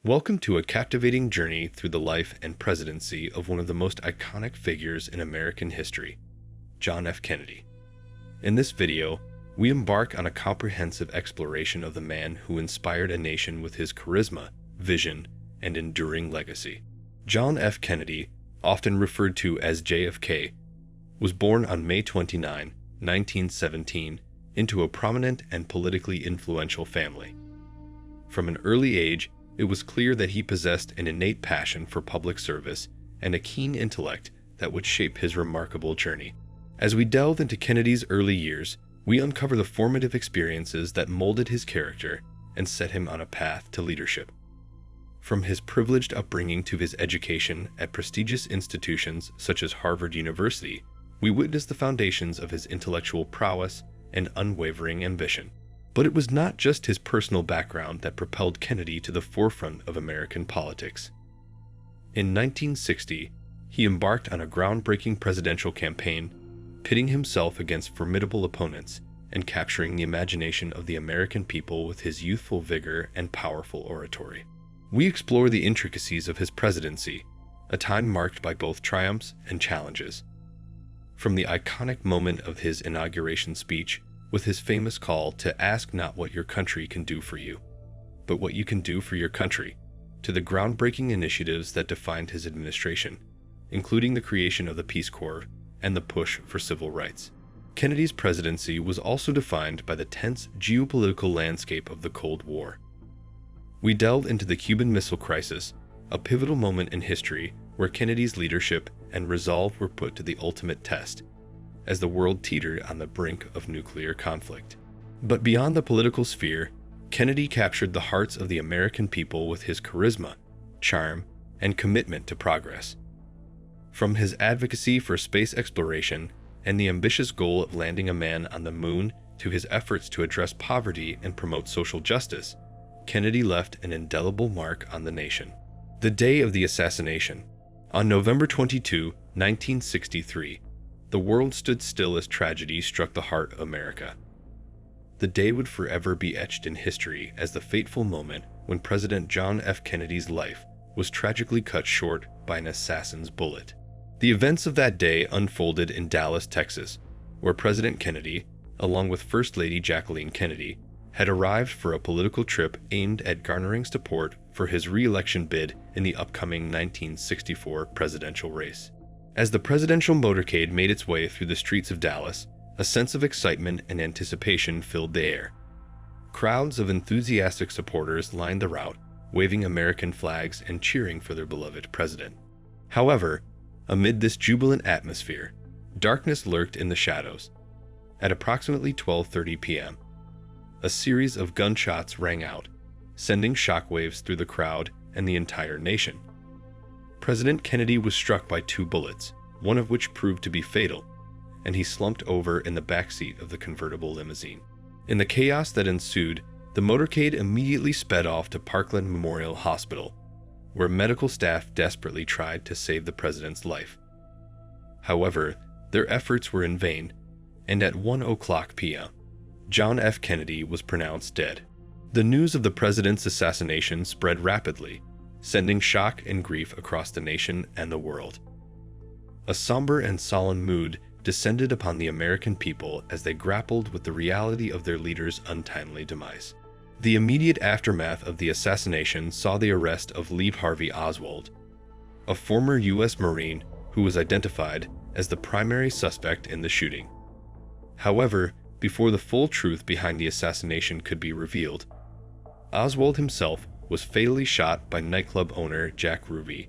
Welcome to a captivating journey through the life and presidency of one of the most iconic figures in American history, John F. Kennedy. In this video, we embark on a comprehensive exploration of the man who inspired a nation with his charisma, vision, and enduring legacy. John F. Kennedy, often referred to as JFK, was born on May 29, 1917, into a prominent and politically influential family. From an early age, it was clear that he possessed an innate passion for public service and a keen intellect that would shape his remarkable journey. As we delve into Kennedy's early years, we uncover the formative experiences that molded his character and set him on a path to leadership. From his privileged upbringing to his education at prestigious institutions such as Harvard University, we witness the foundations of his intellectual prowess and unwavering ambition. But it was not just his personal background that propelled Kennedy to the forefront of American politics. In 1960, he embarked on a groundbreaking presidential campaign, pitting himself against formidable opponents and capturing the imagination of the American people with his youthful vigor and powerful oratory. We explore the intricacies of his presidency, a time marked by both triumphs and challenges. From the iconic moment of his inauguration speech, with his famous call to ask not what your country can do for you, but what you can do for your country, to the groundbreaking initiatives that defined his administration, including the creation of the Peace Corps and the push for civil rights. Kennedy's presidency was also defined by the tense geopolitical landscape of the Cold War. We delve into the Cuban Missile Crisis, a pivotal moment in history where Kennedy's leadership and resolve were put to the ultimate test, as the world teetered on the brink of nuclear conflict. But beyond the political sphere, Kennedy captured the hearts of the American people with his charisma, charm, and commitment to progress. From his advocacy for space exploration and the ambitious goal of landing a man on the moon to his efforts to address poverty and promote social justice, Kennedy left an indelible mark on the nation. The day of the assassination. On November 22, 1963, the world stood still as tragedy struck the heart of America. The day would forever be etched in history as the fateful moment when President John F. Kennedy's life was tragically cut short by an assassin's bullet. The events of that day unfolded in Dallas, Texas, where President Kennedy, along with First Lady Jacqueline Kennedy, had arrived for a political trip aimed at garnering support for his re-election bid in the upcoming 1964 presidential race. As the presidential motorcade made its way through the streets of Dallas, a sense of excitement and anticipation filled the air. Crowds of enthusiastic supporters lined the route, waving American flags and cheering for their beloved president. However, amid this jubilant atmosphere, darkness lurked in the shadows. At approximately 12:30 p.m., a series of gunshots rang out, sending shockwaves through the crowd and the entire nation. President Kennedy was struck by two bullets, one of which proved to be fatal, and he slumped over in the backseat of the convertible limousine. In the chaos that ensued, the motorcade immediately sped off to Parkland Memorial Hospital, where medical staff desperately tried to save the president's life. However, their efforts were in vain, and at 1:00 p.m., John F. Kennedy was pronounced dead. The news of the president's assassination spread rapidly, sending shock and grief across the nation and the world. A somber and solemn mood descended upon the American people as they grappled with the reality of their leader's untimely demise. The immediate aftermath of the assassination saw the arrest of Lee Harvey Oswald, a former U.S. Marine who was identified as the primary suspect in the shooting. However, before the full truth behind the assassination could be revealed, Oswald himself was fatally shot by nightclub owner Jack Ruby,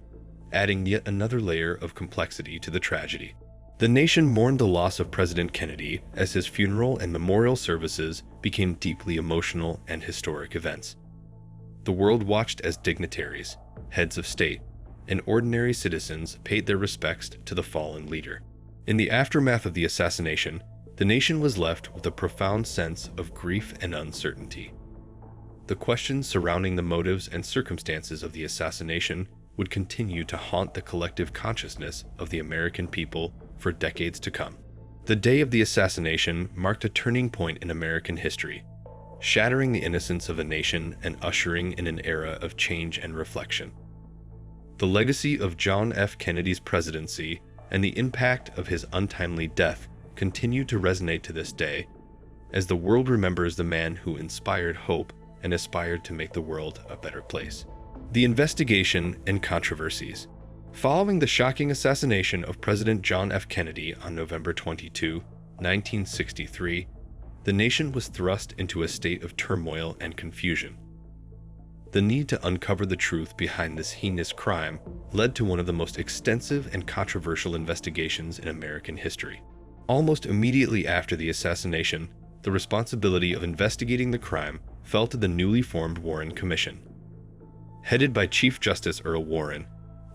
adding yet another layer of complexity to the tragedy. The nation mourned the loss of President Kennedy as his funeral and memorial services became deeply emotional and historic events. The world watched as dignitaries, heads of state, and ordinary citizens paid their respects to the fallen leader. In the aftermath of the assassination, the nation was left with a profound sense of grief and uncertainty. The questions surrounding the motives and circumstances of the assassination would continue to haunt the collective consciousness of the American people for decades to come. The day of the assassination marked a turning point in American history, shattering the innocence of a nation and ushering in an era of change and reflection. The legacy of John F. Kennedy's presidency and the impact of his untimely death continue to resonate to this day, as the world remembers the man who inspired hope and aspired to make the world a better place. The investigation and controversies. Following the shocking assassination of President John F. Kennedy on November 22, 1963, the nation was thrust into a state of turmoil and confusion. The need to uncover the truth behind this heinous crime led to one of the most extensive and controversial investigations in American history. Almost immediately after the assassination, the responsibility of investigating the crime fell to the newly formed Warren Commission. Headed by Chief Justice Earl Warren,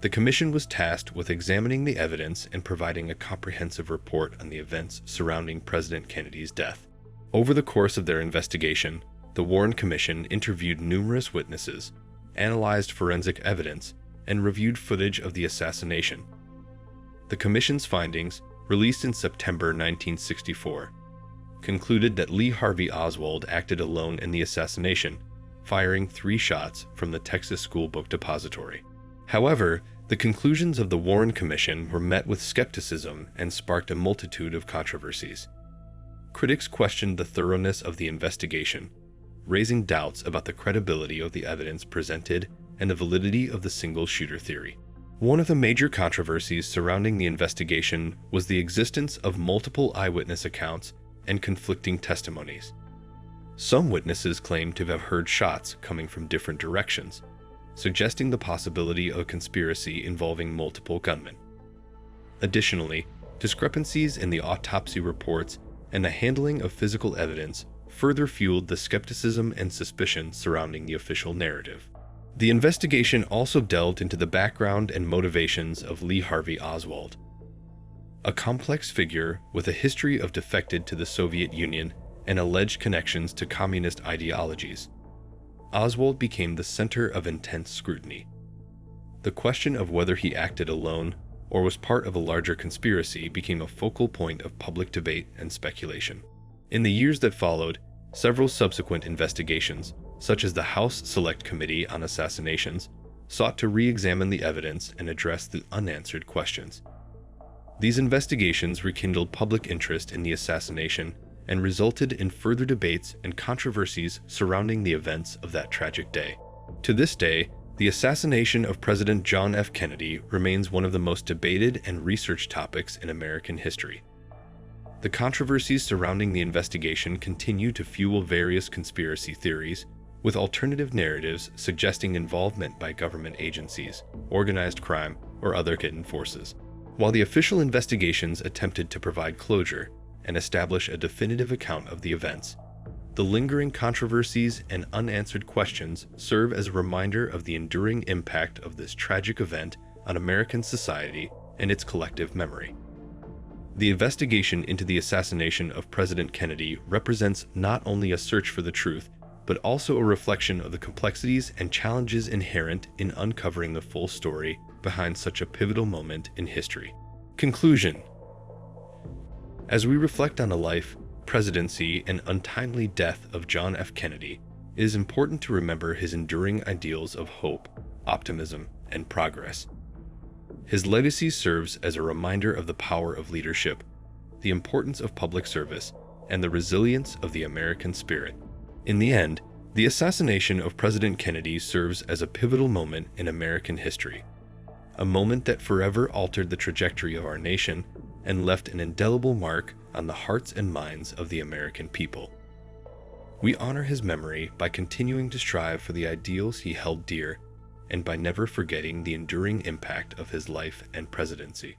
the commission was tasked with examining the evidence and providing a comprehensive report on the events surrounding President Kennedy's death. Over the course of their investigation, the Warren Commission interviewed numerous witnesses, analyzed forensic evidence, and reviewed footage of the assassination. The commission's findings, released in September 1964, concluded that Lee Harvey Oswald acted alone in the assassination, firing 3 shots from the Texas School Book Depository. However, the conclusions of the Warren Commission were met with skepticism and sparked a multitude of controversies. Critics questioned the thoroughness of the investigation, raising doubts about the credibility of the evidence presented and the validity of the single-shooter theory. One of the major controversies surrounding the investigation was the existence of multiple eyewitness accounts and conflicting testimonies. Some witnesses claimed to have heard shots coming from different directions, suggesting the possibility of a conspiracy involving multiple gunmen. Additionally, discrepancies in the autopsy reports and the handling of physical evidence further fueled the skepticism and suspicion surrounding the official narrative. The investigation also delved into the background and motivations of Lee Harvey Oswald, a complex figure with a history of defected to the Soviet Union and alleged connections to communist ideologies. Oswald became the center of intense scrutiny. The question of whether he acted alone or was part of a larger conspiracy became a focal point of public debate and speculation. In the years that followed, several subsequent investigations, such as the House Select Committee on Assassinations, sought to re-examine the evidence and address the unanswered questions. These investigations rekindled public interest in the assassination and resulted in further debates and controversies surrounding the events of that tragic day. To this day, the assassination of President John F. Kennedy remains one of the most debated and researched topics in American history. The controversies surrounding the investigation continue to fuel various conspiracy theories, with alternative narratives suggesting involvement by government agencies, organized crime, or other hidden forces. While the official investigations attempted to provide closure and establish a definitive account of the events, the lingering controversies and unanswered questions serve as a reminder of the enduring impact of this tragic event on American society and its collective memory. The investigation into the assassination of President Kennedy represents not only a search for the truth, but also a reflection of the complexities and challenges inherent in uncovering the full story behind such a pivotal moment in history. Conclusion. As we reflect on the life, presidency, and untimely death of John F. Kennedy, it is important to remember his enduring ideals of hope, optimism, and progress. His legacy serves as a reminder of the power of leadership, the importance of public service, and the resilience of the American spirit. In the end, the assassination of President Kennedy serves as a pivotal moment in American history, a moment that forever altered the trajectory of our nation and left an indelible mark on the hearts and minds of the American people. We honor his memory by continuing to strive for the ideals he held dear and by never forgetting the enduring impact of his life and presidency.